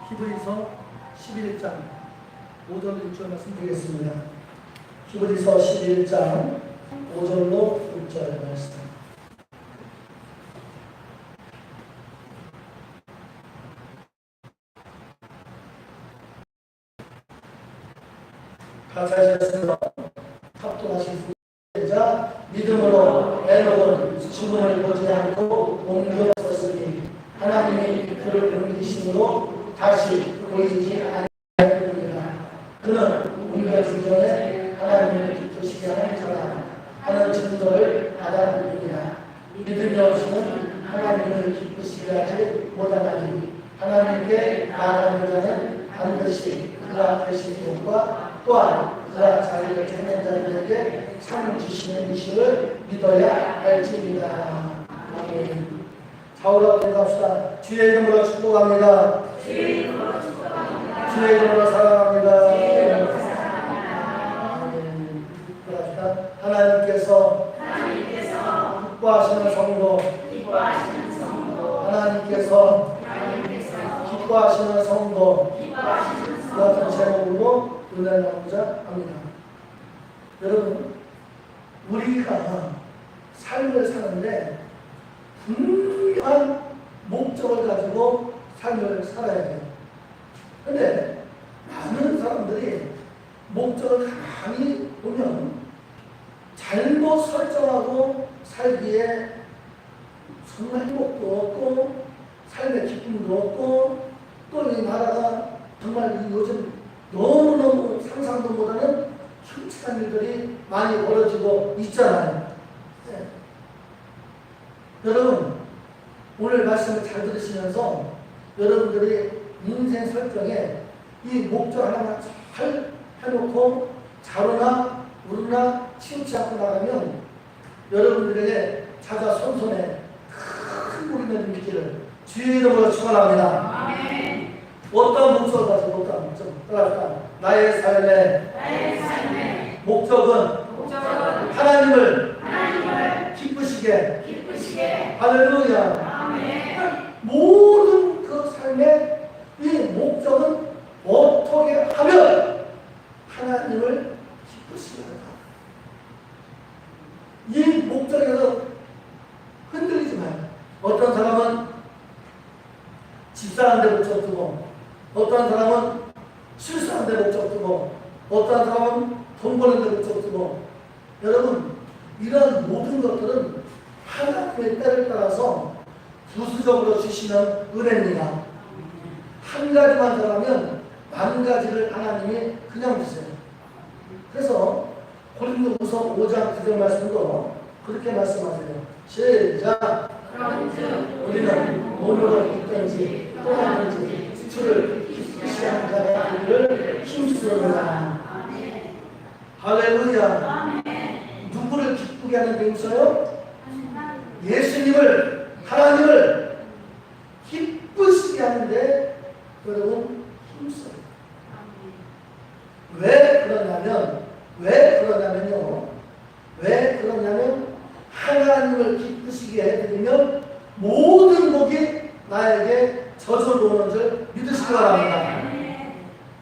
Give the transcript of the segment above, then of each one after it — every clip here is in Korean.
히브리서 11장 5절 6절 말씀 드리겠습니다. 히브리서 11장 5절로 6절 말씀. 같이 하셨습니다. 합동하신 자 믿음으로 에녹은 죽음을 보지 않고 옮겨섰으니 하나님이 그를 옮기심으로 다시 보이지 않았습니다. 그는 옮겨지기 전에 하나님을 기쁘시게 하는 자라 하는 증거를 받았느니라. 믿음이 없이는 하나님을 기쁘시게 하지 못하나니 하나님께 나아가는 자는 반드시 그가 되신 것과 또한 그가 자기를 찾는 자들에게 상 주시는 이심을 믿어야 할지니라. 아멘. 자오라 기도합시다. 주의 이름으로 축복합니다. 주의 이름으로 축복합니다. 주의 이름으로 사랑합니다. 아멘. 기도합시다. 하나님께서 기뻐하시는 성도, 하나님께서 기뻐하시는 성도, 그 같은 제목으로 은혜를 나누자 합니다. 여러분, 우리가 삶을 사는데 분명한 목적을 가지고 삶을 살아야 돼요. 그런데 많은 사람들이 목적을 가만히 보면 잘못 설정하고 살기에 정말 행복도 없고 삶의 기쁨도 없고 또 이 나라가 정말 요즘 너무너무 상상도 못하는 끔찍한 일들이 많이 벌어지고 있잖아요. 네. 여러분, 오늘 말씀을 잘 들으시면서 여러분들이 인생 설정에 이 목적 하나만 잘 해놓고 자로나 우르나 치우치 않고 나가면 여러분들에게 자자 손손에 큰 무리는 있기를 주의 이름으로 축원합니다. 어떤 목적을 가지고 어떤 목적? 따라합시다. 나의 삶의 목적은 하나님을 기쁘시게 할렐루야. 모든 그 삶의 이 목적은 어떻게 하면 하나님을 기쁘시게 할까? 이 목적에서 흔들리지 마요. 어떤 사람은 집사하는 데 목적 두고, 어떤 사람은 출산하는 데 목적 두고, 어떤 사람은 돈 버는 데 목적 두고. 여러분, 이런 모든 것들은 하나님의 때를 따라서 부수적으로 주시는 은혜입니다. 한 가지만 잘하면 만 가지를 하나님이 그냥 주세요. 그래서 고린도후서 5장 9절 말씀도 그렇게 말씀하세요. 시작. 우리는 몸으로 있든지 떠나든지 수출을 기쁘시한 자가 되기를 힘쓰노라. 할렐루야. 누구를 기쁘게 하는 데 있어요? 예수님을, 하나님을 기쁘시게 하는데 여러분 힘써요. 왜 그러냐면 하나님을 기쁘시게 해드리면 모든 복이 나에게 저절로 오는 줄 믿으시기 바랍니다.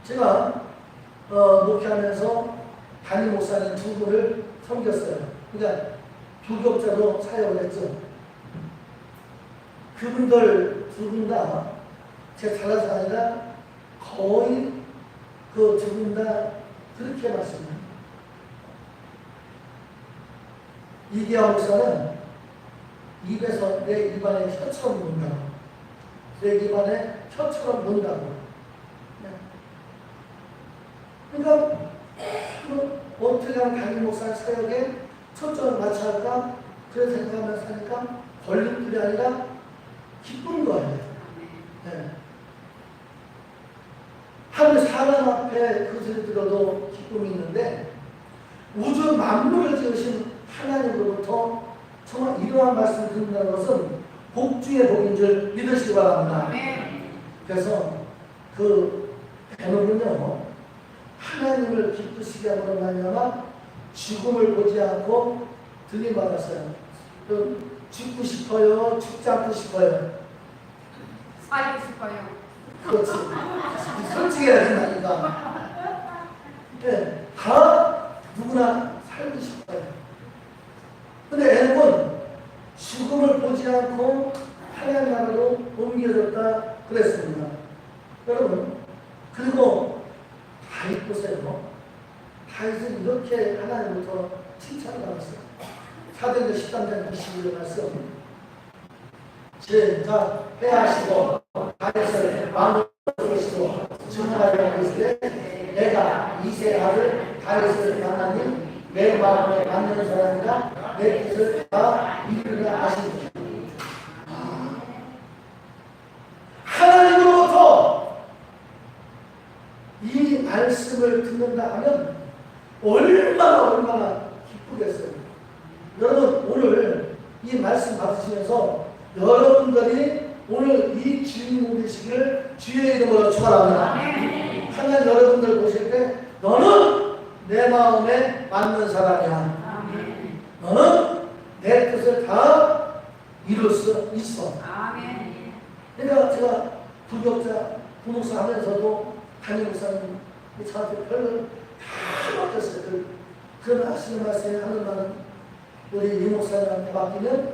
제가 목회하면서 담임 목사님 두 분을 섬겼어요. 그러니까 부교육자로 사역을 했죠. 그분들 두 분 다 제가 잘라서 아니라 거의 그 두 분 다 그렇게 말씀해요. 이기아 목사는 입에서 내 입안에 혀처럼 문다고, 내 입안에 혀처럼 문다고. 그러니까 어떻게 하면 담임 목사 사역에 초점을 맞춰야 할까? 그런 생각하면서 하니까 걸림돌이 아니라 기쁜 거예요. 네. 하늘 사람 앞에 그 소리 들어도 기쁨이 있는데 우주 만물을 지으신 하나님으로부터 정말 이러한 말씀을 듣는다는 것은 복 중의 복인 줄 믿으시기 바랍니다. 그래서 그 에녹은요, 하나님을 기쁘시게 함으로 말미암아 죽음을 보지 않고 들림받았어요. 죽고 싶어요? 죽지 않고 싶어요? 살고 싶어요. 그렇지. 솔직해야 된다니까. 네, 다 누구나 살고 싶어요. 근데 애는 죽음을 보지 않고 하나님 나라로 옮겨졌다 그랬습니다. 여러분, 그리고 다윗 보세요. 다윗은 이렇게 하나님부터 칭찬을 받았어요. 사도행전 13장 21절 말씀. 제가 회하시고 다윗을 마음으로 증언하려고 했을 때 내가 이세 아들 다윗을 만나니 내 마음에 맞는 사람이라 내 뜻을 다 이루리라 하시니 하나님으로부터 이 말씀을 듣는다 하면 얼마나 기쁘겠어요. 여러분 오늘 이 말씀 받으시면서 여러분들이 오늘 이 주인공 되시기를 주의 이름으로 축원합니다. 하나님 여러분들 보실 때 너는 내 마음에 맞는 사람이야. 너는 내 뜻을 다 이룰 수 있어. 그러니까 제가 부교자, 부목사 하면서도 담임 목사님 저한테 별로 다 맡겼어요. 그런 하시는 말씀 하는 말은 우리 이 목사님한테 맡기면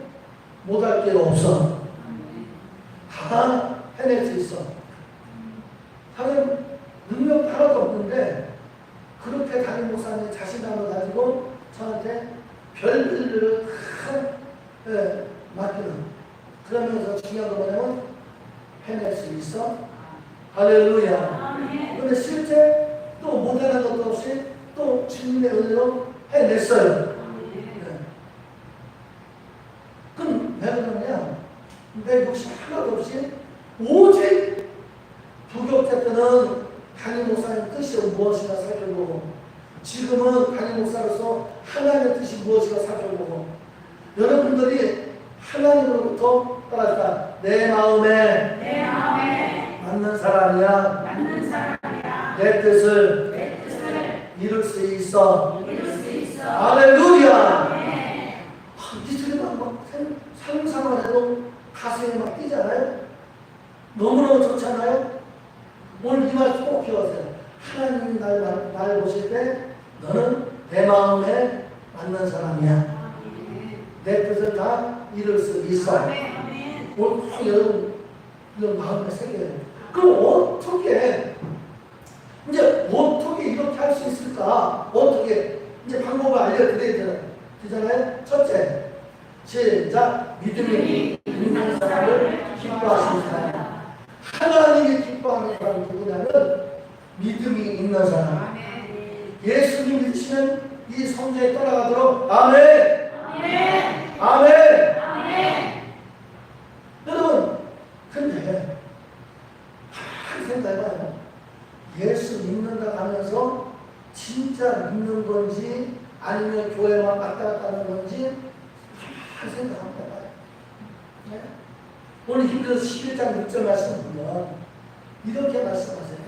못할 게 없어. 다 해낼 수 있어. 하는 능력 하나도 없는데 그렇게 담임 목사님이 자신감을 가지고 저한테 별일을 다 맡기는. 그러면서 중요한 거 뭐냐면 해낼 수 있어. 할렐루야. 그런데 실제 또 못하는 것도 없이 또 주님의 은혜로 해냈어요. 그럼 내가 그러냐? 내 욕심 하나도 없이 오직 부교자 때는 담임 목사님 뜻이 무엇인가 살펴보고 지금은 담임 목사로서 하나님의 뜻이 무엇인가 살펴보고 여러분들이 하나님으로부터 따라서 내 마음에 맞는 사람이야. 내 뜻을 이룰 수 있어. 할렐루야. 이들만 막 상상을 해도 가슴이 막 뛰잖아요. 너무너무 좋잖아요. 오늘 이 말씀 꼭 기억하세요. 하나님이 날 보실 때 너는 내 마음에 맞는 사람이야. 내 뜻을 다 이룰 수 있어. 오늘 꼭 여러분 이런 마음에 새겨요. 그럼 어떻게 이렇게 할 수 있을까? 어떻게 이제 방법을 알려드려야 되잖아요. 첫째, 시작. 믿음이 있는 사람을 기뻐하시는 사람. 하나님이 기뻐하는 사람이 누구냐면 믿음이 있는 사람. 예수님 믿으시면 이 성전에 떠나가도록 아멘. 여러분, 근데 한 생각해봐요. 예수 믿는다 하면서 진짜 믿는 건지 아니면 교회만 왔다 갔다 하는 건지 한 생각 한번 해봐요. 네? 오늘 히브리서 11장 6절 말씀 보면 이렇게 말씀하세요.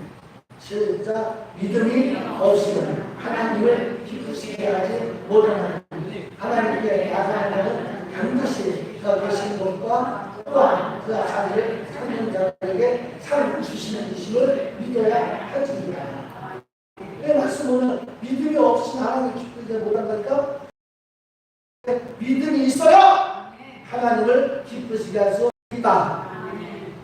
시작. 믿음이 없이는 하나님을 기쁘시게 하지 못하는 하나님께 나가는 것은 반드시 그가 계신 것과 또한 그가 자기를 찾는 자들에게 상 주시는 이심을 믿어야 할지니라. 이 말씀 보면 믿음이 없이 하나님을 기쁘게 못한다니까 믿음이 있어야 하나님을 기쁘시게 할 수 있다.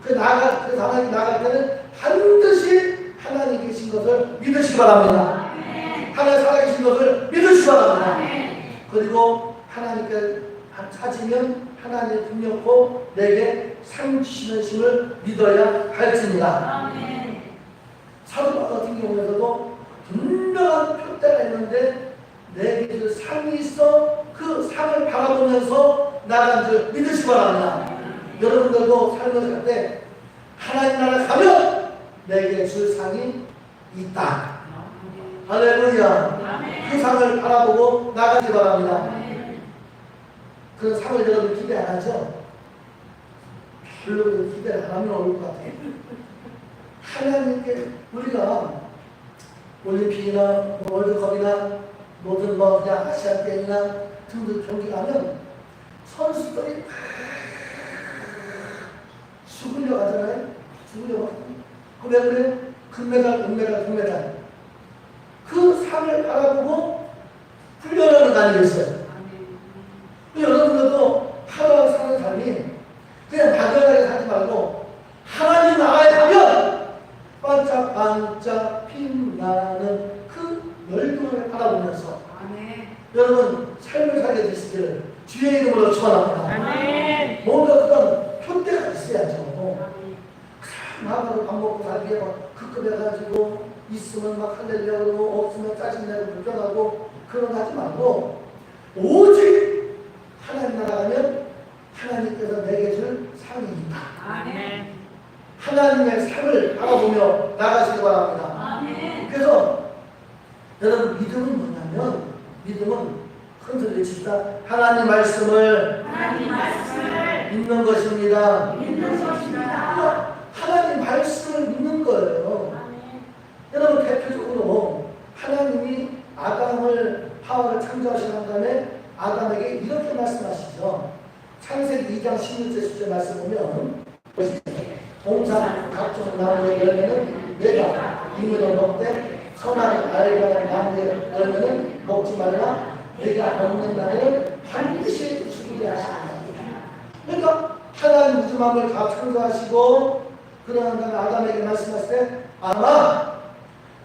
하나님 나갈 때는 반드시 하나님 계신 것을 믿으시기 바랍니다. 하나님 살아계신 것을 믿으시기 바랍니다. 그리고 하나님께 찾으면 하나님의 능력고 내게 상 주시는 심을 믿어야 할지니라. 사도 바울 같은 경우에도 분명한 표대가 있는데 내게 그 상이 있어 그 상을 바라보면서 나간 줄 믿으시기 바랍니다. 여러분들도 삶을 살 때 하나님 나라 가면 내게 줄 상이 있다. 할렐루야. 그 상을 바라보고 나가기 바랍니다. 그 상을 여러분 기대 안 하죠? 별로 기대 안 하면 어려울 것 같아요. 하나님께 우리가 올림픽이나 월드컵이나 모든 그냥 아시안 게임이나 등등 경기 가면 선수들이 죽으려 가잖아요. 죽으려 가고 왜 그래? 금메달, 은메달, 동메달. 그 상을 바라보고 훈련하는 거 아니겠어요? 여러분들도 하루하루 사는 삶이 그냥 막연하게 살지 말고 하나님 나라에 가면 반짝반짝 빛나는 그 열등을 바라보면서 여러분 삶을 살게 되시기를 주의 이름으로 축원합니다. 뭔가 그런 표대가 있어야죠. 나가서 밥 먹고 살기에 막 급급해가지고 있으면 막 할렐루야 그러고 없으면 짜증내고 불편하고 그런 거 하지 말고 오직 하나님 나라 가면 하나님께서 내게 줄 상이 있다. 하나님의 상을 바라보며 나가시기 바랍니다. 그래서 여러분 믿음은 뭐냐면 믿음은 큰 소리 칩시다. 하나님 말씀을 믿는 것입니다. 하나님 말씀을 믿는 거예요. 여러분 대표적으로 하나님이 아담을 하와를 창조하신 다음에 아담에게 이렇게 말씀하시죠. 창세기 2장 16절 10절 말씀 보면 동산 각종 나무의 열매는 내가 이무로 먹되 선악을 알게 하는 나무의 열매는 먹지 말라. 내가 먹는 날에는 반드시 죽이게 하신다. 그러니까 하나님 우주 만물을 다 창조하시고 그러한 다음에 아담에게 말씀하실 때 아마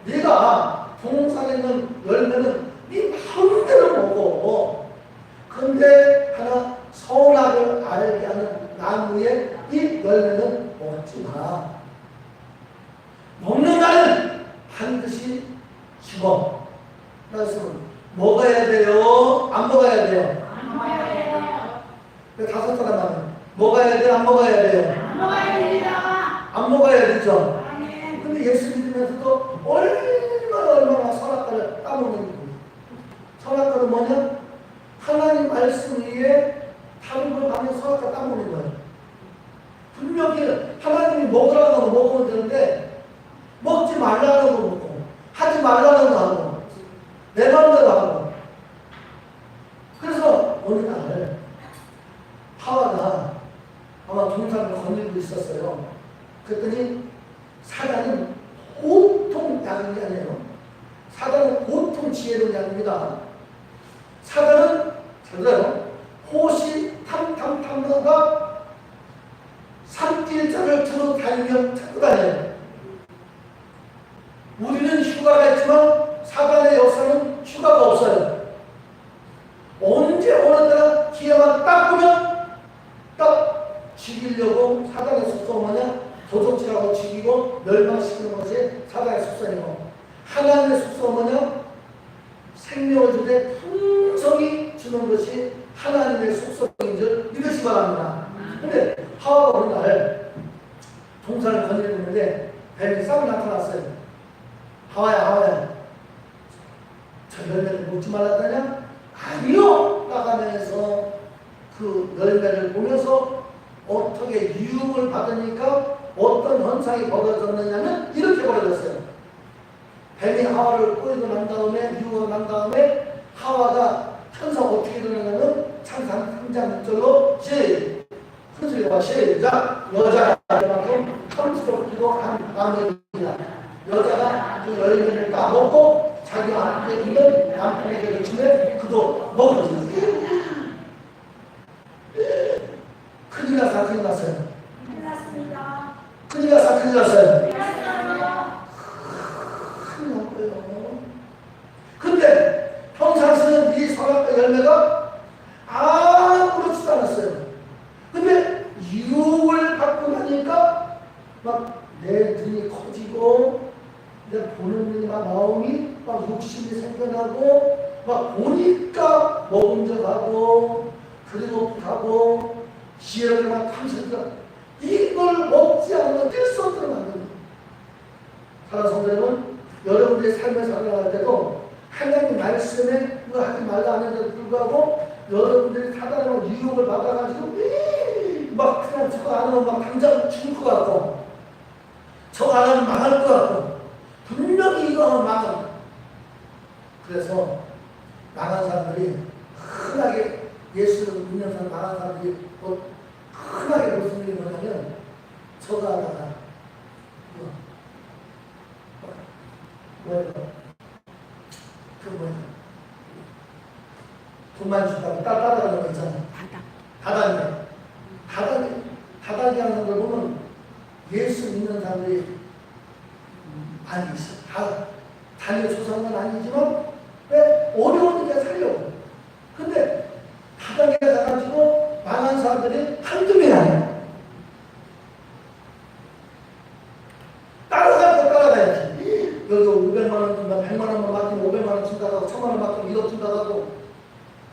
네가 동산에 있는 열매는 네 마음대로 먹어. 근데 하나 선악을 알게 하는 나무의 이 열매는 먹지 마. 먹는 날은 반드시 죽어. 말씀은 먹어야 돼요? 안 먹어야 돼요? 안 먹어야 돼요. 다섯 사람 말은 먹어야 돼요? 안 먹어야 돼요? 안 먹어야 됩니다. 안 먹어야 되죠? 아멘. 근데 예수 믿으면서도 얼마나 선악과를 따먹는 거예요. 선악과는 뭐냐? 하나님 말씀 위에 다른 걸 가면 선악과 따먹는 거예요. 분명히 하나님이 먹으라고 하면 먹으면 되는데 먹지 말라는 거 먹고 하지 말라는 거 하고 내 마음대로 하고. 그래서 어느 날 하와가 아마 동산을 건들고 있었어요. 그랬더니 사단은 보통 양이 아니에요. 사단은 보통 지혜로운 양입니다. 사단은 잘 들어요. 호시 탐탐탐하가 산길자를 두루 달면 찾고 다녀요. 우리는 휴가가 있지만 사단의 역사는 휴가가 없어요. 언제 어느 때나 기회만 딱 보면 딱 죽이려고 사단의 속성 뭐냐? 도적질하고 죽이고 멸망시키는 것이 사단의 속성이고 하나님의 속성 뭐냐? 생명을 주되 풍성히 주는 것이 하나님의 속성인 줄 믿으시기 바랍니다. 근데 하와가 어느 날 동산을 건드리고 있는데 뱀이 싹 나타났어요. 하와야 저 열매를 먹지 말랐다냐? 아니요! 나가면서 그 열매를 보면서 어떻게 유혹을 받으니까 어떤 현상이 벌어졌느냐면 이렇게 벌어졌어요. 뱀이 하와를 꼬이고 난 다음에 유혹을 난 다음에 하와가 천사가 어떻게 일어나냐면 창상 3장 6절로 시작! 여자가 만큼 탐스럽기도 한 나무입니다. 여자가 그 열매를 따먹고 자기 앞에 있는 남편에게 주면 그도 먹어줍니다. 큰일 났어요. 큰일 났어요. 큰일 났습니다. 큰일 났어요. 큰일 났어요. 큰일 났어요. 큰일 났어요. 근데 평상시는 이 선악과 열매가 아무렇지도 않았어요. 근데 유혹을 받고 나니까 막 내 눈이 커지고 내 보는 눈이 막 마음이 막 욕심이 생겨나고 막 보니까 먹은 척하고 그리고 하고 지혜를 막 탐색하고 이걸 먹지 않으면 뛸 수 없도록 만듭니다. 사랑 성도 여러분, 여러분들의 삶을 살아갈 때도 하나님 말씀에 그거 하지 말라 하는데도 불구하고 여러분들이 사단의 유혹을 받아가지고 막 그냥 저거 안 하면 막 당장 죽을 것 같고 저거 안 하면 망할 것 같고 분명히 이거 하면 망합니다. 그래서 망한 사람들이 흔하게 예수를 믿는 사람 망한 사람들이 흔하게 무슨 일이 뭐냐면 저거 하다가 돈만 준다고 따라가는 거 있잖아. 다단계 하는 걸 보면 예수 믿는 사람들이 많이 있어. 다 단위 조상은 아니지만 왜 어려운 게 살려고. 근데 다단계 가가지고 망한 사람들이 한두 명이 아니야. 따라가야지. 여기 500만 원 준다, 100만 원만 맡기면 500만 원 준다고 하고 1000만 원 맡기면 1억 준다고 하고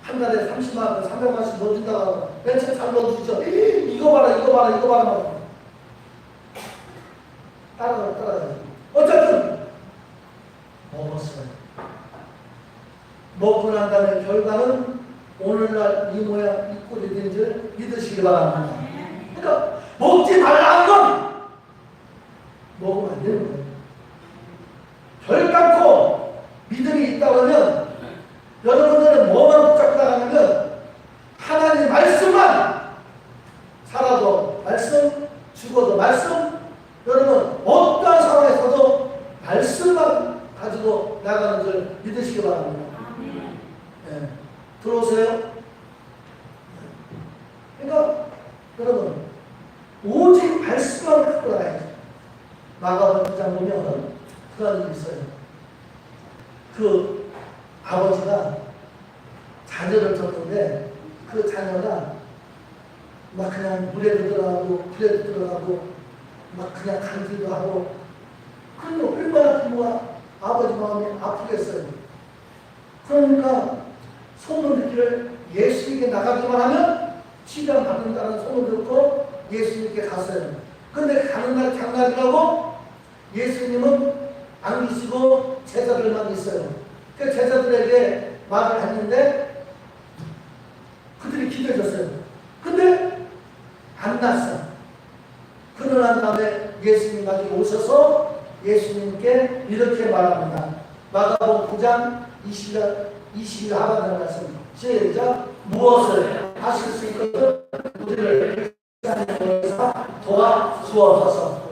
한 달에 30만 원, 300만원씩 넣어준다고 하고 맨처음 잘 넣어주죠. 이거 봐라. 따라가야지. 어쨌든 먹었어요. 먹고 난 다음에 결과는 오늘날 이 모양 이 꼴이 된 줄 믿으시기 바랍니다. 그러니까 먹지 말라는 건 먹으면 안 되는 거예요. 결단코 믿음이 있다고 하면 여러분들은 뭐만 붙잡고 나가냐면 하나님 말씀만 살아도 말씀, 죽어도 말씀. 여러분 어떤 상황에서도 말씀만 가지고 나가는 줄 믿으시기 바랍니다. 네. 들어오세요? 그러니까 여러분 오직 말씀만 갖고 나가야지. 마가복음 9장 보면 그런 일이 있어요. 그 아버지가 자녀를 줬는데 그 자녀가 막 그냥 물에도 들어가고 불에도 들어가고 막 그냥 간질도 하고 그러면 얼마나 부모가 아버지 마음이 아프겠어요. 그러니까 소문 듣기를 예수님께 나가기만 하면 치료를 받는다는 소문 듣고 예수님께 갔어요. 근데 가는 날 장날이라고 예수님은 안 계시고 제자들만 있어요. 그 제자들에게 말을 했는데 그들이 기다렸어요. 근데 안 났어. 그러난 다음에 예수님 가지고 오셔서 예수님께 이렇게 말합니다. 마가복음 9장 20절 하반절 말씀. 시작. 무엇을 하실 수 있거든 우리를 도와주옵소서.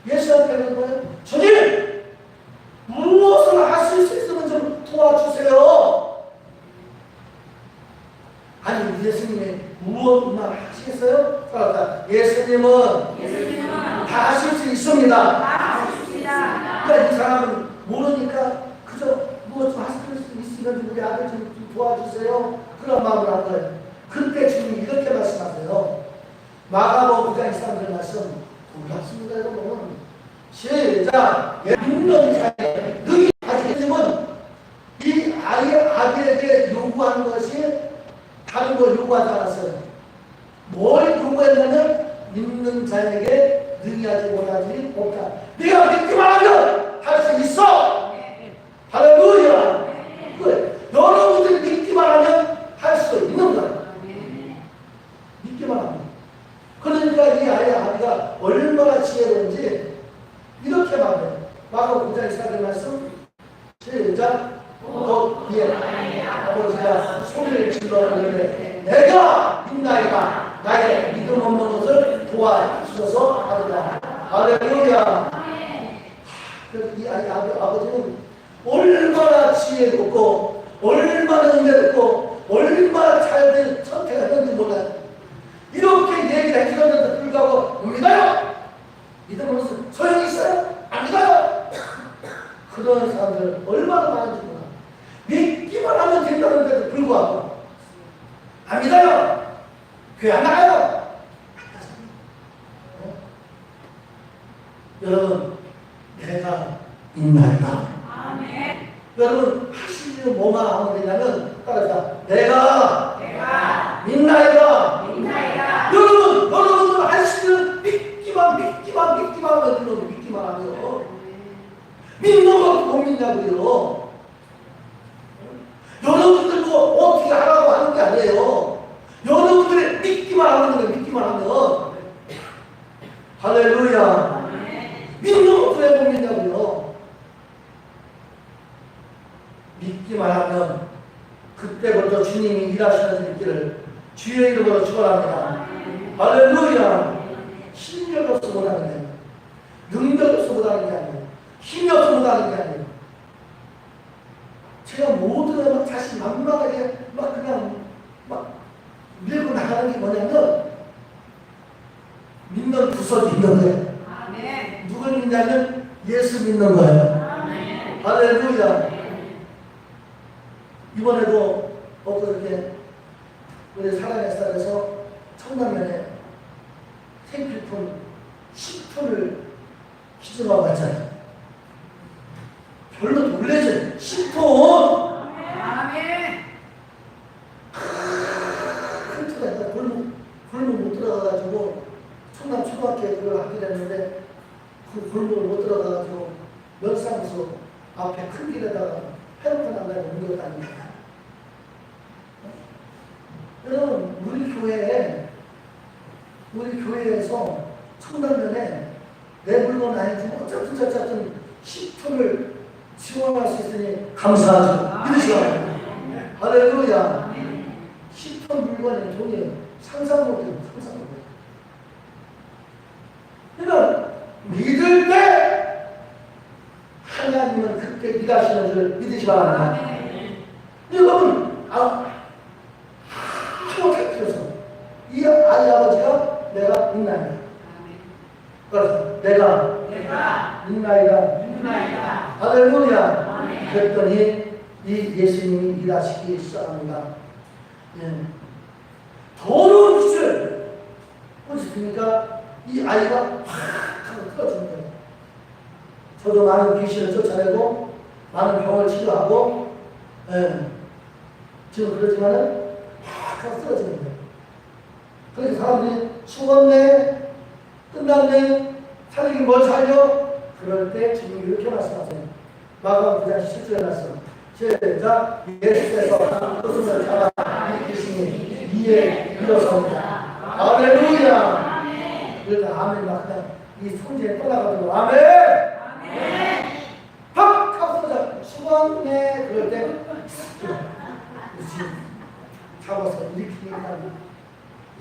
예수한테는 뭐예요? 주님! 무엇을 하실 수 있으면 좀 도와주세요. 아니 예수님이 무엇만 하시겠어요? 그러니까 예수님은 다 하실 수 있습니다. 그러니까 이 사람은 모르니까 그저 무엇 좀 하실 수 있으면 우리 아들 좀 도와주세요. 그런 마음을 한 거예요. 그때 주님이 이렇게 말씀하세요. 마가복음 9장 23절 말씀 놀랍습니다 여러분. 시작. 믿는 자의 능히 하시는 이 아들에게 요구하는 것이 다른 걸 요구하지 않았어요. 뭘 요구했냐면 믿는 자에게 능히 하지 못하지 못하. 네가 믿기만 하면 할 수 있어. 할렐루야. 그래. 여러분들이 믿기만 하면 할 수 있는 거야. 믿기만 하면. 그러니까 이 아이의 아비가 얼마나 지혜로운지 이렇게 말해요. 마가복음 9장 24절 말씀. 시작. 뒤에 아버지가 소리를 질러 이르되 내가 믿나이다. 나의 믿음 없는 것을 도와주셔서 하리라. 할렐루야. 그래서 이 아이 아버지는 얼마나 지혜롭고 얼마나 은혜롭고 얼마나 잘된 선택했는지 몰라요. 이렇게 얘기를 해주셨는데 불구하고 믿어요? 믿으면 소용이 있어요? 안 믿어요? 그런 사람들 얼마나 많은지 몰라요. 믿기만 하면 된다는데도 불구하고 안 믿어요? 교회 안 나가요? 여러분 내가 믿나이다. 여러분 하실 일은 뭐만 하면 되냐면 따라서 내가 믿나이다. 여러분들 하실 일은 믿기만 하면 믿기만 하면 믿는 것도 못 믿냐고요. 여러분들 뭐 어떻게 하라고 하는 게 아니에요. 여러분들이 믿기만 하는 거예요. 믿기만 하면. 할렐루야. 믿는 것도 왜 못 믿냐고요. 믿기만 하면 그때부터 주님이 일하시는 일기를 주의 이름으로 축원합니다. 할렐루야. 힘이 없어 못하는 게 아니에요. 능력 없어 못하는 게 아니에요. 힘이 없어 못하는 게 아니에요. 제가 모든 막 자신 만만하게 막 있어 믿는 거예요. 아멘. 누굴 믿냐면 예수 믿는 거예요. 아멘. 할렐루야. 이번에도 엊그저께 우리 사랑의 쌀에서 청남면에 생필품 10톤을 기증하고 왔잖아요. 별로 놀라지. 10톤! 아멘. 큰 차가 있다. 골목 못 들어가가지고 청남 초등학교에 그걸 학교 됐는데 그 골목을 못 들어가가지고 면상소 앞에 큰 길에다가 페로폰 한다고 옮겨 다닙니다. 여러분 우리 교회에서 청남면에 내 물건 아니지만 어쨌든 10톤을 지원할 수 있으니 감사하죠. 믿으시오. 할렐루야. 10톤 물건의 돈이 상상 못해요. 상상 못해요. 그러니까 믿을 때 하나님은 그때 일하시는 줄 믿으시 바랍니다. 여러분 행복해서 이 아이 아버지가 내가 있나이다. 그래서 내가 있나이다. 할렐루야. 그랬더니 이 예수님이 일하시기 시작합니다. 예. 더러운 빛을 보시니까 이 아이가 확 하고 틀어주는 거예요. 저도 많은 귀신을 쫓아내고 많은 병을 치료하고 지금 그러지만은 확 하고 틀어주는 거예요. 그래서 사람들이 죽었네, 끝났네, 살리긴 뭘 살려? 그럴 때 주님이 이렇게 말씀하세요. 마가복음 9장 17절에 말씀. 시작. 예수께서 웃음을 잡아 일으키시니 이에 일어섭니다. 할렐루야. 그러니까 아멘 막 그냥 이 손질에 떠나가지고 아멘. 팍 하고 수건네 그럴 때 잡아서 일으키니까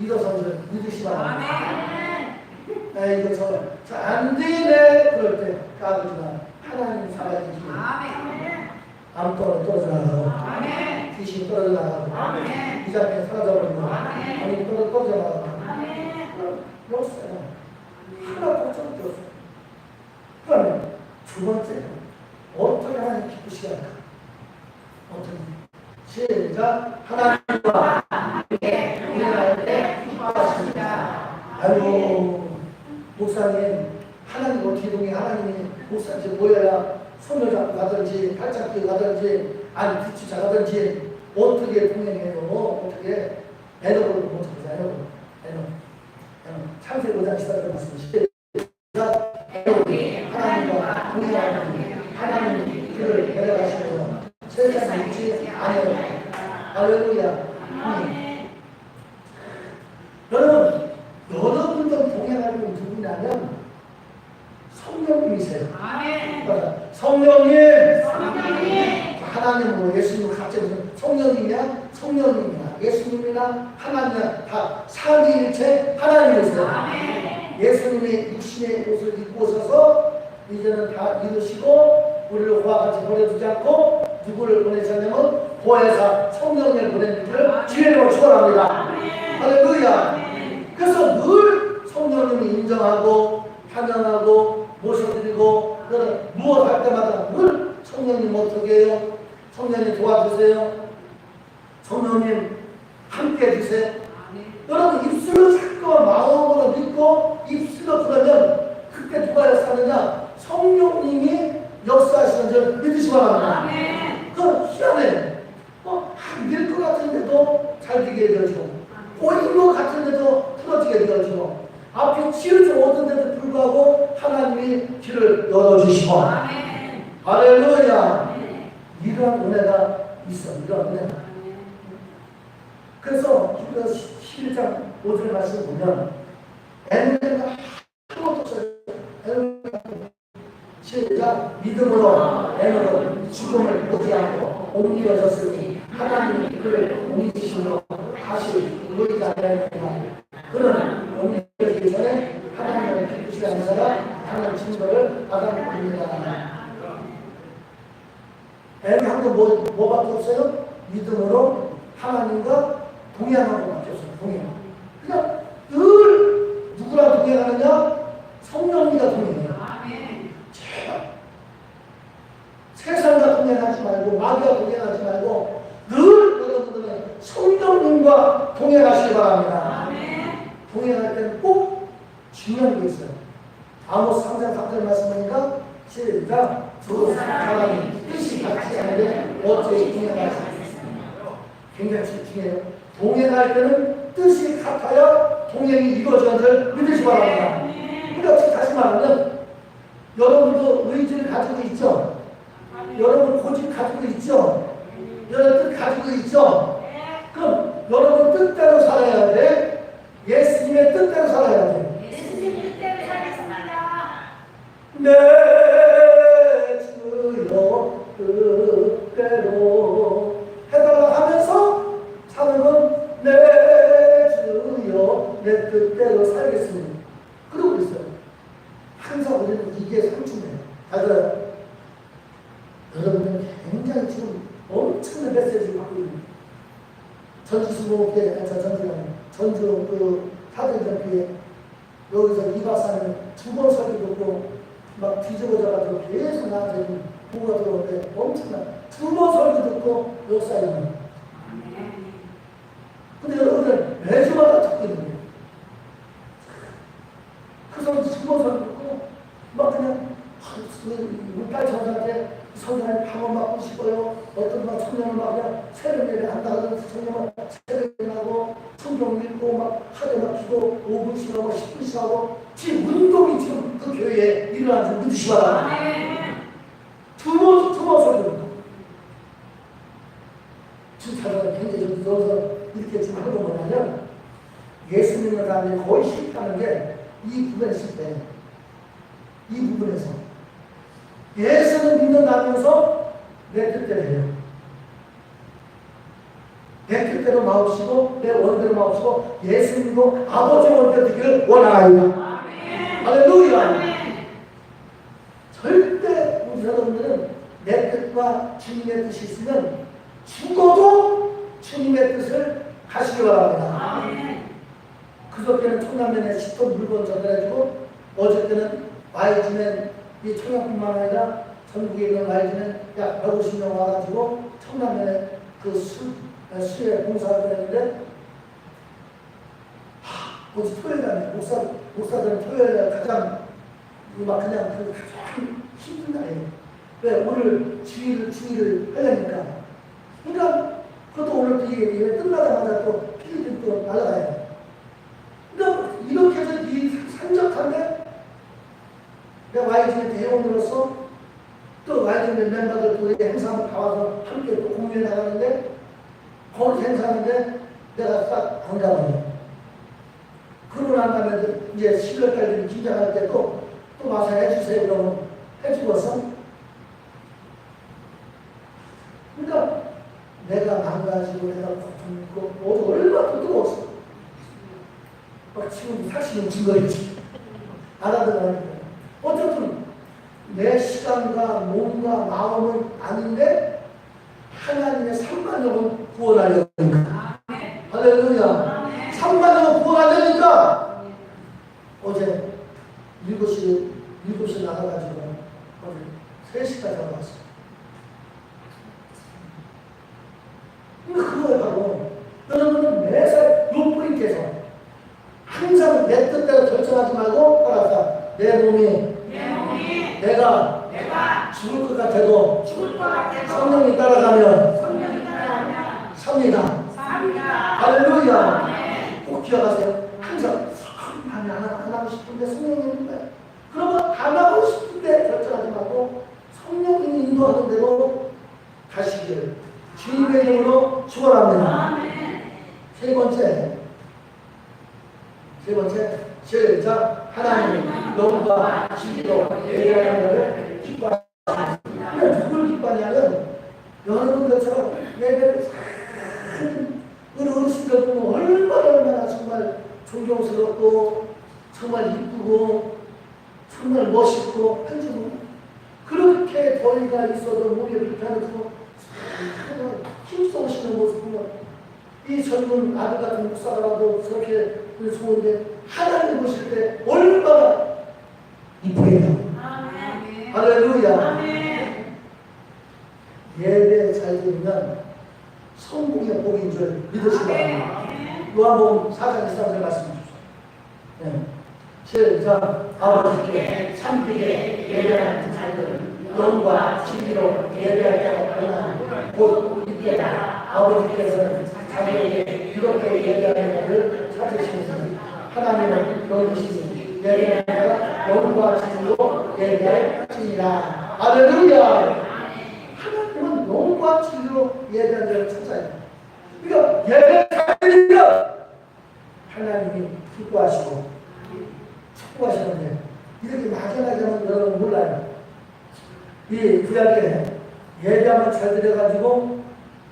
일어서는 줄 믿으시기 바랍니다. 이거 안 되네 그럴 때 까불지만 하나님 살아계시니 암덩어리 떨어져 나가고 귀신이 떨어져 나가고 이 자리에 사라져버리고 아니 떨어져 나가고 없어요. 하나도 없어요. 그러면 두 번째는 어떻게 하나님 기쁘시게 할까? 어떻게? 시작. 하나님과 함께 운행할 때 기뻐하십니다. 아이고 목사님 하나님 어떻게 동해 하나님이 목사님 모여야 손을 잡고 가든지 팔짱 끼고 가든지 아니 뒤치자 가든지 어떻게 동행해요? 어떻게 애너를 못하죠? 애너 창세기 5장 14절 말씀이시죠. 하나님과 동행하는 하나님 그를 데려가시면서 세상에 있지 않아요. 할렐루야. 여러분들 동행할 분 누구냐면 성령님이세요. 성령님. 하나님으로 예수님을 같이 무슨 성령님이야? 성령님이야. 예수님이나 하나님이나 다 삼위일체 하나님이세요. 예수님이 육신의 옷을 입고 오셔서 이제는 다 이루시고 우리를 그와 같이 보내주지 않고 누구를 보내셨냐면 보혜사 성령을 보내는 줄 주의로 축원합니다. 할렐루야. 그래서 늘 성령님을 인정하고 찬양하고 모셔드리고 무엇 할 때마다 늘 성령님 어떻게 해요? 성령님 도와주세요. 성령님 함께 해주세요. 여러분 입술로 자꾸 마음으로 믿고 입술로 그러면 그때 누가 역사하느냐? 성령님이 역사하시는 줄 믿으시기 바랍니다. 그건 희한해. 안 될 것 같은데도 잘 되게 되어지고 꼬인 것 같은데도 틀어지게 되어지고 앞이 치우지 못한데도 불구하고 하나님이 길을 열어주시고 할렐루야. 이러한 은혜가 있어. 이러한 은혜가. 그래서 히브리서 11장 5절 말씀을 보면 에너지가 한 것도 없어요. 시작. 믿음으로 에너로 죽음을 못하고 옮겨졌으니 하나님이 그를 옮기시므로 다시 의롭지 아니하였구나. 그는 옮겨지기 전에 하나님을 기쁘시게 하는 자가 하나님 증거를 받아봅니다. 에너지 한 건 뭐밖에 없어요? 믿음으로 하나님과 동행하는 것밖에 없어요. 동행. 그냥 늘 누구랑 동행하느냐? 여러분과 동행하시기 바랍니다. 아멘. 동행할 때는 꼭 중요한 게 있어요. 아모스 3장 3절 말씀하니까 시작. 두 사람이 뜻이 같지 않은데 어찌 동행하시겠습니까? 굉장히 중요해요. 동행할 때는 뜻이 같아야 동행이 이루어지는 줄 믿으시기 바랍니다. 그러니까 다시 말하면 여러분도 의지를 가지고 있죠? 여러분 고집 가지고 있죠? 여러분 뜻 가지고 있죠? 그럼 여러분 뜻대로 살아야 돼? 예수님의 뜻대로 살아야 돼? 예수님 뜻대로 살겠습니다. 내 주여 뜻대로 해달라 하면서 사는 건 내 주여 내 뜻대로 살겠습니다. 그러고 있어요. 항상 우리는 이게 상충해요. 잘 들어요? 여러분은 굉장히 지금 엄청난 메시지를 받고 있는 전주수목회, 전주 그 사도전교회 여기서 이 박사는 두 번 설교 듣고 막 뒤집어져가지고 계속 나한테 보고가 들어오는데 엄청난 두 번 설교 듣고 역사에는 근데 여러분들 매주마다 듣고 있는 거예요. 그 사람 두 번 설교 듣고 막 그냥 물빨 전사한테 성경을 방언 받고 싶어요. 어떤 막 청년을 막 그냥 새벽에 한다고 청년을 새벽에 하고 성경 읽고 막 하루에 막 기도 5분씩 하고 10분씩 하고 지금 운동이 지금 그 교회에 일어나는 줄 믿으시기 바랍니다. 두번 소리를 지금 자기가 굉장히 좀 들어서 이렇게 지금 하는 거 뭐냐면 예수 믿는 사람이 거의 실패하는 게 이 부분에 실패해요. 이 부분에서 예수는 믿는다면서 내 뜻대로 해요. 내 뜻대로 마옵시고 내 원대로 마옵시고 예수님도 아버지 원대로 되기를 원하나이다. 할렐루야. 절대 우리 여러분들은 내 뜻과 주님의 뜻이 있으면 죽어도 주님의 뜻을 가시기 바랍니다. 그저께는 청남면에 10톤 물건 전달해주고 어저께는 YG는 이 청양뿐만 아니라 전국에 있는 YG는 약 150명 와가지고 청남면에 그 수에 봉사를 했는데 어제 토요일날 목사들은 토요일날 가장 막 그냥 그 가장 힘든 날이에요. 왜? 오늘 주의를 하려니까. 그러니까 그것도 오늘 또 이게 끝나자마자 또 필리핀 또 날아가요. 그러니까 이렇게 해서 이 산적한데 내가 YG의 대원으로서 또 YG 멤버들 또 행사 한번 다 와서 함께 또 공연에 나가는데 거기 행사하는데 내가 딱 안 가봐요. 그러고 난 다음에 이제 10월달에 긴장할 때 또 와서 해주세요. 그러면 해주고서 그러니까 내가 망가지고 내가 고통있고 모두 얼마나 뜨거웠어. 막 지금 사실은 증거이지. 알아들어야 돼. 어쨌든 내 시간과 몸과 마음은 아닌데 하나님의 3만 영은 구원하려니까. 할렐루야. 3만 영은 구원하려니까 어제 7시 나가가지고 어제 3시까지 나갔어. 그거에 바로 여러분은 매살 요 포인트에서 항상 내 뜻대로 결정하지 말고 따라서 내 몸이 내가 죽을 것 같아도 성령이 따라가면 삽니다. 할렐루야. 꼭 기억하세요. 항상 나는 안 하고 싶은데 성령이 있는데 그러면 안 하고 싶은데 결정하지 말고 성령이 인도하는 대로 가시기를 주님의 이름으로 축원합니다. 세 번째 시작. 하나님 영과 진리로 예배하는 것을 기뻐하십니다. 누굴 기뻐하냐면 여러분들처럼 예배를 우리 어르신들 보면 얼마나 정말 존경스럽고 정말 이쁘고 정말 멋있고 한지고 그렇게 더위가 있어도 몸이 불편해도 힘써오시는 모습 보면 이 젊은 아들 같은 목사라도 저렇게 좋은데 하나님 보실 때 얼마나 이쁘게요. 할렐루야. 예배 잘 드리면 성공의 복인 줄 믿으시기 바랍니다. 요한복음 4장 23절 말씀 주십시오. 네. 시작. 아버지께 참되게 예배하는 자들은 영과 진리로 예배할 때가 없구나. 곧 이때다. 아버지께서는 자기에게 이렇게 예배하는 자를 찾으시니 하나님은 영이시니 예배하는 자가 영과 진리로 예배할지니라. 할렐루야. 하나님은 영과 진리로 예배하는 자를 찾아야 돼. 그러니까 예배하니까 하나님이 기뻐하시고 축복하시는데 이렇게 막연하게 하면 여러분 몰라요. 이 구약에 예배하면 잘 들여가지고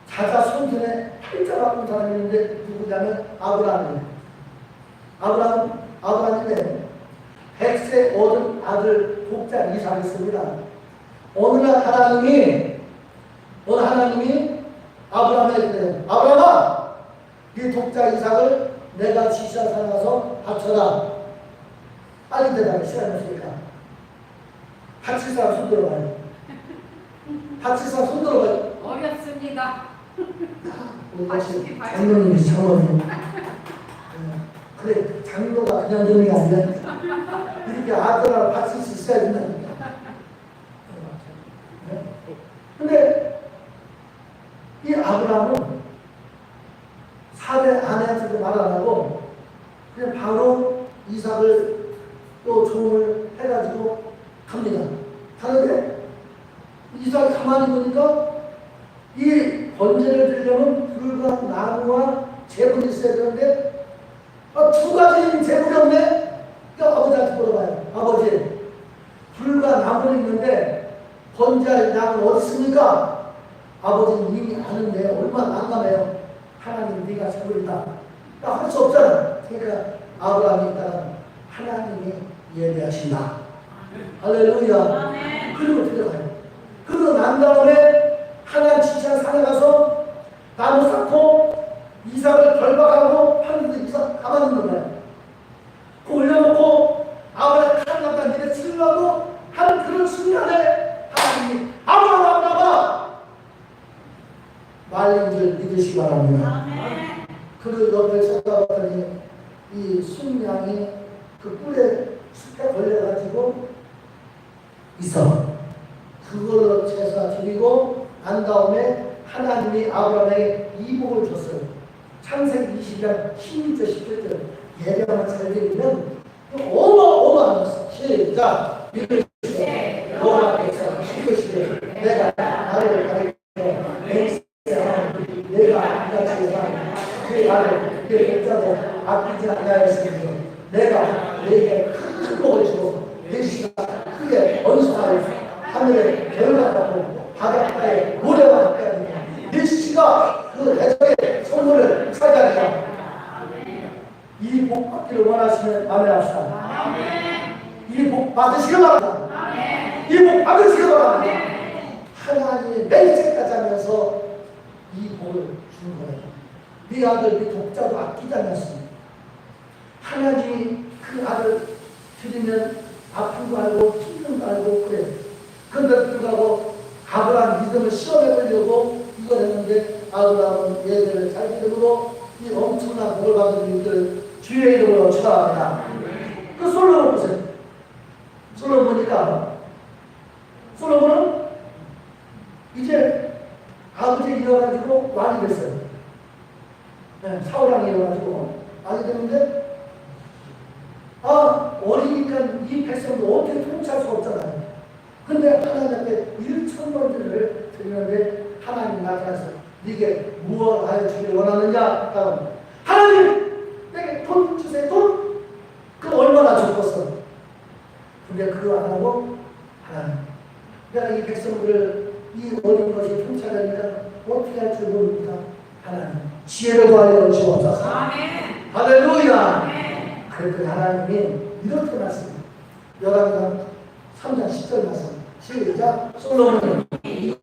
자자 손편에 팔자 바꾼 사람이 있는데 누구냐면 아브라함이에요. 아브라함인데 100세 얻은 아들 독자 이삭이 있습니다. 어느 날 하나님이 아브라함에게 그래요. 아브라함아, 이 독자 이삭을 내가 지시한 산에 가서 바쳐라. 빨리 대답해. 시간이 없으니까. 바칠 사람 손 들어봐요. 바칠 사람 손 들어봐요. 어렵습니다. 다시 장로님이 장로님. 그래, 장로가 그냥 되는 게 아니라 이렇게 아들하고 바칠 수 있어야 된다니까. 근데 이 아브라함은 4대 아내한테도 말 안 하고 그냥 바로 이삭을 또 조언을 해가지고 갑니다. 가는데 이삭이 가만히 보니까 이 번제를 드리려면 불과 나무와 재물이 있어야 되는데 두 가지 재물이 없네? 그러니까 아버지한테 물어봐요. 아버지, 불과 나무는 있는데 번제할 양은 어디 있습니까? 아버지는 이미 아는데 얼마나 난감해요. 하나님 네가 재물이다. 할 수 없잖아. 그러니까 아브라함이 있다가 하나님이 예배하신다. 할렐루야. 그리고 들어가요. 그러고 난 다음에 하나님 지시한 산에 가서 나무 쌓고 이삭을 결박하고 하는데 이삭 가만히 있는 거예요. 그 올려놓고 아버지 칼 갖다 니네 치려고 하는 그런 순간에 하나님이 아브라함아 말린 줄 믿으시기 바랍니다. 그리고 옆에 쳐다봤더니 이 순양이 그 뿔에 숲에 걸려가지고 있어. 그걸로 제사 드리고 난 다음에 하나님이 아브라함에게 이복을 줬어요. 창세기 20장 16절 17절 예배만 잘 드리면 어마어마한 것을 시작. 믿으시되 여호와께서 이끄시되 내가 나를 가리켜 내가 이같이 그 아들 그 백자도 아끼지 아니하였으니 내가 너에게 큰 복을 주고 내시가 크게 언수하여 하늘에 별과 같고 바닷가에 모래와 함께 하느냐 내시가 그 대적의 선물을 차지하리라. 이 복 받기를 원하시면 아멘합시다. 이 복 받으시기 바랍니다. 이 복 받으시기 바랍니다. 하나님이 맹세까지 하면서 이 복을 주는 거예요. 네 아들, 네 독자도 아끼지 않았습니다. 하나님이 그 아들 드리면 아픈 거 알고 힘든 거 알고 그래. 그런데 불구하고 아브라함 믿음을 시험해 보려고 이걸 했는데 아브라함은 예배를 잘 드림으로 이 엄청난 복을 받은 일들 주의 이름으로 축하합니다. 그 솔로몬 보세요. 솔로몬 보니까 솔로몬은 이제 아버지 일어나가지고 왕이 됐어요. 네, 사울왕이 일어나가지고 왕이 됐는데 어리니까 이 백성도 어떻게 통치할 수가 없잖아요. 근데 하나님 앞에 1,000번째를 드리는데 하나님 나타나서 네게 무엇 하여 주기를 원하느냐? 하나님 내게 돈 주세요. 돈? 그럼 얼마나 좋겠어. 근데 그거 안 하고 하나님 내가 이 백성들을 이 어린 것이 통치하려니까 어떻게 할 줄 모릅니다. 하나님 지혜를 더하여 주옵소서. 할렐루야. 그랬더니 하나님이 이렇게 말씀합니다. 열왕기상 3장 10절 말씀 시작. 솔로몬이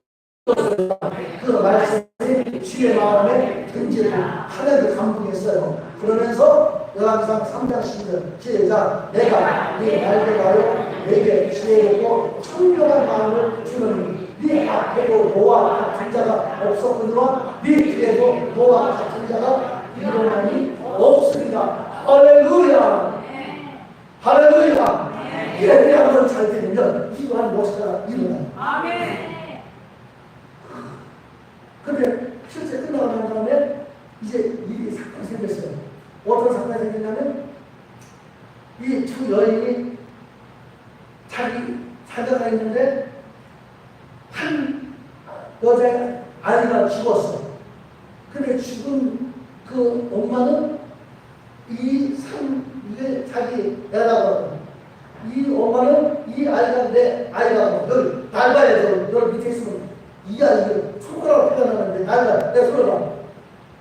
그 말씀이 주의 마음에 든지를 하나님을 감동했어요. 그러면서 열왕기상 3장 10절 시작. 내가 네 날개 가요 내게 지혜롭고 청결한 마음을 주노니 네 앞에도 너와 같은 자가 없었거니와 네 뒤에도 너와 같은 자가 일어나니 없으리라. 할렐루야. 할렐루야. 예배하면 잘 되면 이러한 목사가 일어나요. 아멘. 근데 실제 끝나고 난 다음에 이제 일이 사건이 생겼어요. 어떤 사건이 생겼냐면 이 두 여인이 자기 자녀가 있는데 한 여자 아이가 죽었어. 근데 죽은 그 엄마는 이게 자기 애라고. 이 엄마는 이 아이가 내 아이라고. 널 날바에서 널 밑에 있으면 이 아이를 손가락으로 표현하는데 날바 내 손으로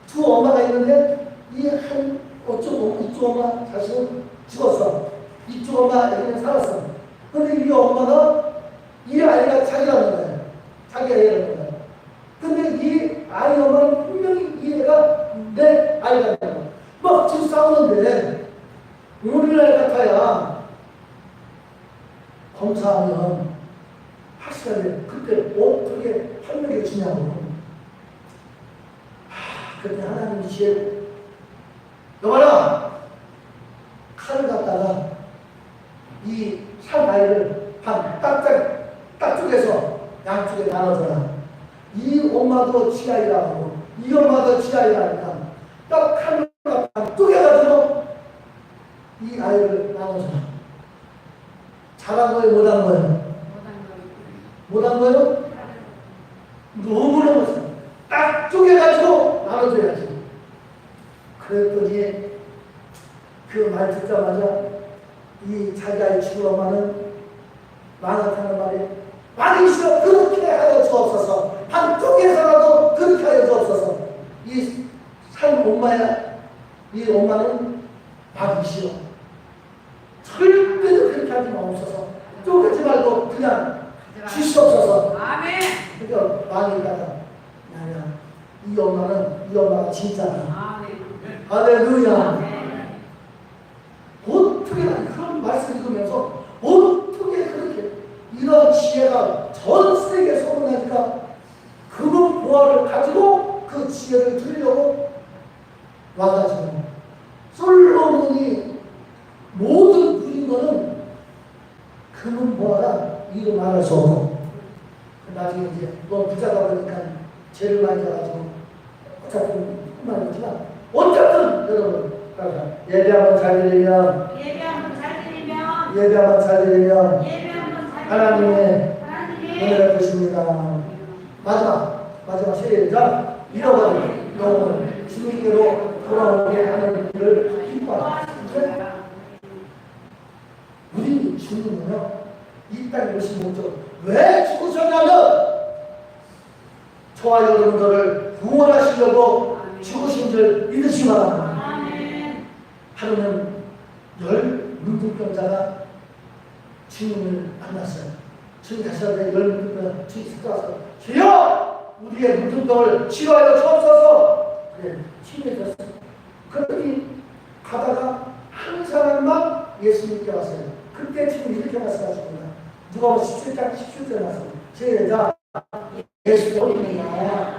두 엄마가 있는데 이 한 이쪽 엄마 자식은 죽었어. 이쪽 엄마 애기는 살았어. 근데 이 엄마가 이 아이가 자기라는 거예요. 자기 애라는 거예요. 근데 이 아이 엄마는 분명히 이 애가 내 아이라는 거예요. 막 지금 싸우는데 우리나라 같아야 검사하면 확실하게 그때 어떻게 판명해 주냐고. 그때 하나님 지혜 여봐라. 칼을 갖다가 이 살아이를 한 딱 쪼개서 양쪽에 나눠줘라. 이 엄마도 지 아이라고 이 엄마도 지 아이라니까 딱 칼을 갖다가 쪼개가지고 이 아이를 나눠줘라. 잘한 거예요? 못한 거예요? 못한 거예요? 너무너무 딱 쪼개가지고 나눠줘야지. 그랬더니 그 말 듣자마자 이 자기 아이 죽은 엄마는 망하다는 말이 많이 싫어. 그렇게 하여 주옵소서. 한쪽에서라도 그렇게 하여 주옵소서. 이 산 엄마야, 이 엄마는 하기 싫어. 절대로 그렇게 하지 마옵소서. 쪼개지 말고 그냥 주시옵소서. 아멘. 그러니까 망했다가 아니야. 이 엄마가 진짜다. 아멘. 할렐루야. 어떻게 그런 말씀 읽으면서 어떻게 그렇게 이런 지혜가 전 세계에 소문나니까 금은 보화를 가지고 그 지혜를 들으려고 와가지고 솔로몬이 모든 누린 거는 금은 보화가 이루 말할 수 없고 나중에 이제 너 부자가 그러니까 죄를 많이 져가지고 어차피 그만이지만 어쨌든 여러분 예배하면 잘 드리면 하나님의 은혜를 주십니다. 마지막 시작. 잃어버린 영혼을 주님께로 돌아오게 하는 일을 기뻐하시는데 우리 주님은요 이 땅에 오신 목적 왜 죽으셨냐면 저와 여러분들을 구원하시려고 죽으신 줄 믿으시기 바랍니다. 하루는 10 문둥병자가 주님을 만났어요. 주님 가시는데 10 문둥병 주님 찾아와서 주여 우리의 문둥병을 치료하여 주옵소서. 그래 치료해 줬어요. 그랬더니 가다가 한 사람만 예수님께 왔어요. 그때 지금 이렇게 말씀하십니다. 누가복음 17장 17절에 말씀합니다. 시작. 예수께서 오니라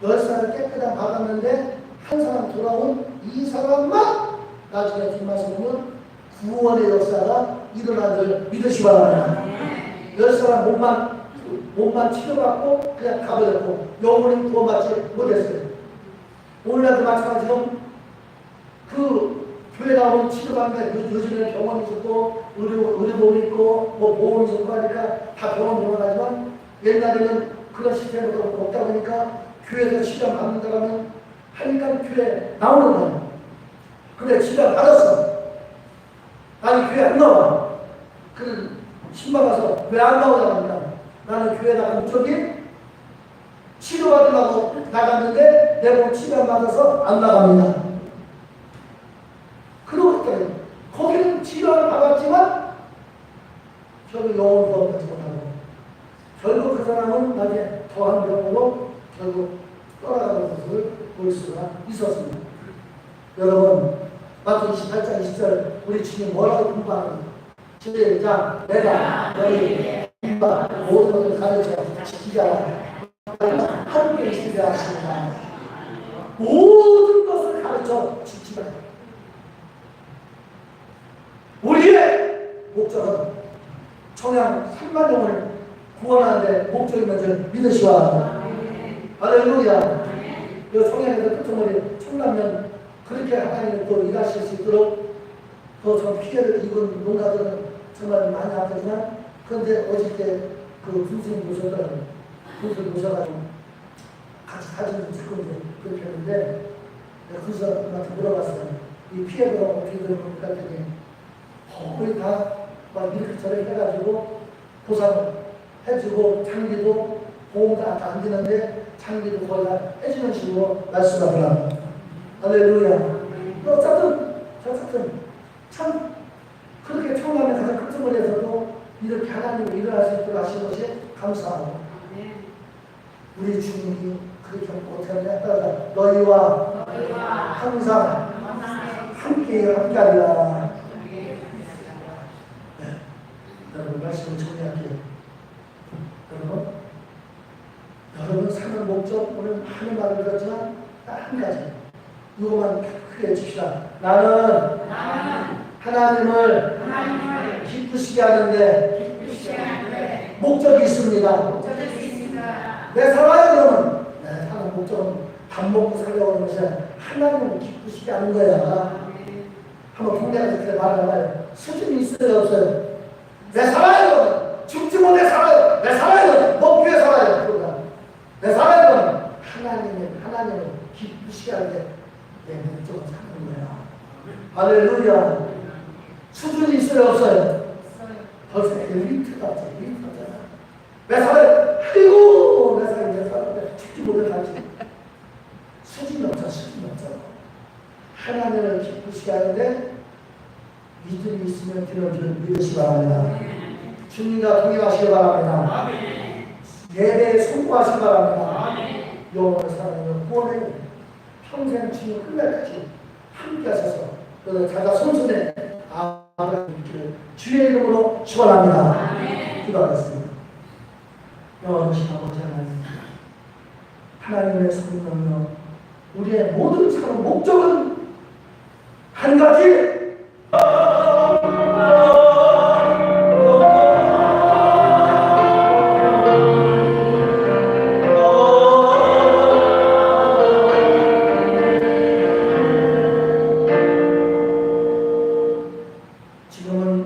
10사람 깨끗한 받았는데 한 사람 돌아온 이 사람만 나중에 뒷말씀 보면 구원의 역사가 일어난 줄 믿으시기 바랍니다. 10사람 몸만 치료받고 그냥 가버렸고 영혼이 구원받지 못했어요. 오늘날도 마찬가지로 그 교회 나오면 치료받는 요즘에는 병원이 있고 의료보험이 있고 뭐 보험이 있고 하니까 다 병원 하지만 옛날에는 그런 시스템이 없다 보니까 교회에서 치료 받는다면 하니까 교회 나오는 거예요. 근데 치료 받았어. 나는 교회 안 나와. 그래 신방가서 왜 안 나오냐고 하니까 나는 교회 나간 쪽이 치료받으려고 나갔는데 내 몸 치료 안 받아서 안 나갑니다. 그러고 있더래요. 거기는 치료를 받았지만 결국 영혼 구원받지 못하고 결국 그 사람은 나중에 더한 병으로 결국 떠나가는 것을 볼 수가 있었습니다. 여러분 마태복음 28장 20절 우리 주님 뭐라고 공부하는 시작. 내가 너희에게 주님과 모든 것을 가르쳐 지키자. 함께 있으려 하십니다. 모든 것을 가르쳐 지키자. 우리의 목적은 청양 3만 영혼을 구원하는 데 목적인 것을 믿으시기 바랍니다. 할렐루야. 이 청양에서 끝머리 청남면 그렇게 하나님이 또 일하실 수 있도록 또 좀 피해를 입은 농가들은 정말 많이 아프지만 그런데 어저께 그 군수님 모셔가지고 같이 사진을 찍고 이제 그렇게 했는데 군수한테 물어봤어요. 이 피해가 어떻게 되는 겁니까? 했더니 거의 다 막 이렇게 저렇게 해가지고 보상을 해주고 장비도 보험 다 안 되는데 장비도 거의 다 해주는 식으로 말씀하더라. 할렐루야. 어쨌든 참 그렇게 청남에 가장 끝머리에서도 이렇게 하나님을 일어날 수 있도록 하신 것이 감사하고 우리 주님이 그렇게 못하는 따라 너희와 항상 함께하리라. 여러분 말씀을 정리할게요. 여러분 사는 목적 오늘 많은 말을 들었지만 딱 한 가지 이것만 크게 해줍시다. 나는 하나님을 기쁘시게 하는데 목적이 있습니다. 내 살아야 그러면 내 사는 목적은 밥 먹고 살려고 하는 것이 하나님을 기쁘시게 하는 거야. 한번 동네에서 그렇게 말하면 수준이 있어요 없어요? 내 살아야 그러면 죽지 못해 살아요. 내 살아야 그러면 먹기 위해 살아요. 그러다 내 살아야 그러면 하나님을 기쁘시게 하는데 내 목적은 사는 거야. 할렐루야. 수준이 있어요 없어요? 벌써 엘리트가 없어. 엘리트가 내 살아요. 아이고 내 살아요. 죽지 못해 살지. 수준이 없잖아. 하나님을 기쁘시게 하는데 믿음이 있으면 되는 줄 믿으시기 바랍니다. 주님과 동행하시기 바랍니다. 예배에 성공하시기 바랍니다. 영원을 사랑하는 구원을 평생 주님 끝날까지 함께 하셔서 자가 손손에 아버지 있기를 주의 이름으로 축원합니다. 기도하겠습니다. 영원하신 아버지 하나님의 성령으로 우리의 모든 삶의 목적은 한 가지 지금은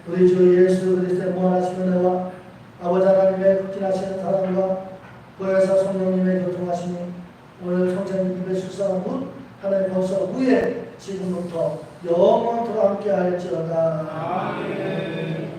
우리 주 예수 그리스도의 무한하신 은혜와 아버지 하나님의 극진하신 사랑과 보혜사 성령님의 교통하심이 오늘 성찬 214분 하나님 벌써 후에 지금부터 영원토록 함께 할지어다. 아멘.